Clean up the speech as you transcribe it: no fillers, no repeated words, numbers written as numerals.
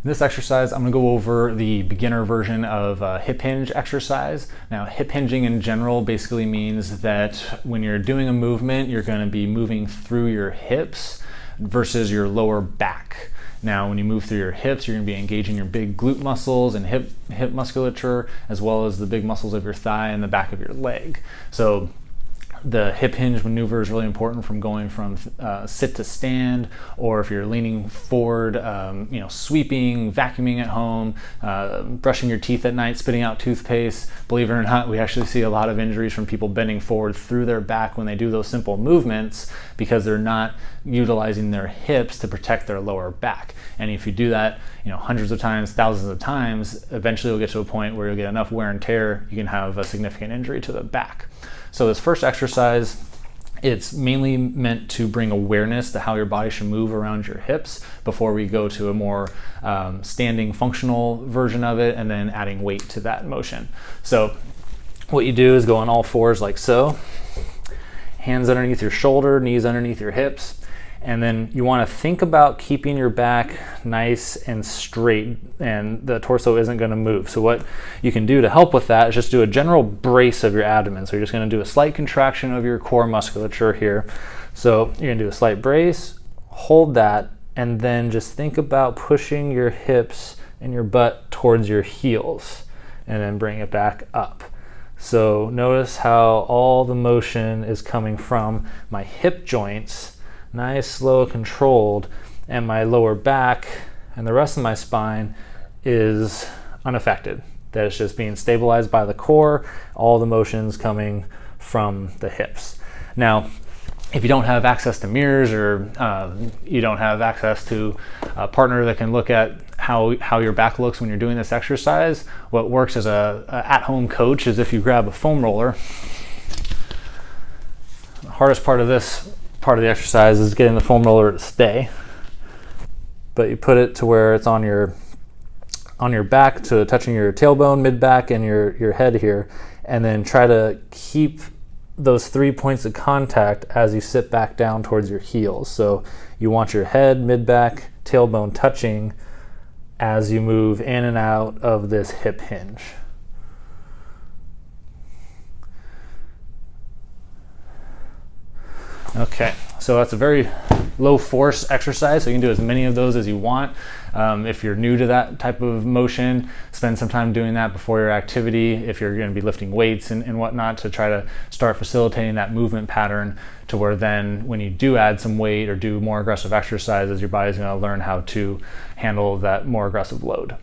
In this exercise, I'm going to go over the beginner version of a hip hinge exercise. Now, hip hinging in general basically means that when you're doing a movement, you're going to be moving through your hips versus your lower back. Now, when you move through your hips, you're going to be engaging your big glute muscles and hip musculature, as well as the big muscles of your thigh and the back of your leg. So the hip hinge maneuver is really important from going from sit to stand, or if you're leaning forward, sweeping, vacuuming at home, brushing your teeth at night, spitting out toothpaste. Believe it or not, we actually see a lot of injuries from people bending forward through their back when they do those simple movements because they're not utilizing their hips to protect their lower back. And if you do that, hundreds of times, thousands of times, eventually you'll get to a point where you'll get enough wear and tear, you can have a significant injury to the back. So this first exercise, it's mainly meant to bring awareness to how your body should move around your hips before we go to a more standing functional version of it and then adding weight to that motion. So what you do is go on all fours like so, hands underneath your shoulder, knees underneath your hips, and then you want to think about keeping your back nice and straight and the torso isn't going to move. So what you can do to help with that is just do a general brace of your abdomen. So you're just going to do a slight contraction of your core musculature here. So you're going to do a slight brace, hold that, and then just think about pushing your hips and your butt towards your heels and then bring it back up. So notice how all the motion is coming from my hip joints, nice, slow, controlled, and my lower back and the rest of my spine is unaffected. That is just being stabilized by the core, all the motions coming from the hips. Now, if you don't have access to mirrors or you don't have access to a partner that can look at how your back looks when you're doing this exercise, what works as a at-home coach is if you grab a foam roller. The hardest part of the exercise is getting the foam roller to stay, but you put it to where it's on your back to touching your tailbone, mid-back, and your head here, and then try to keep those 3 points of contact as you sit back down towards your heels. So you want your head, mid-back, tailbone touching as you move in and out of this hip hinge. Okay, so that's a very low force exercise, so you can do as many of those as you want. If you're new to that type of motion, spend some time doing that before your activity. If you're going to be lifting weights and whatnot, to try to start facilitating that movement pattern to where then when you do add some weight or do more aggressive exercises, your body's going to learn how to handle that more aggressive load.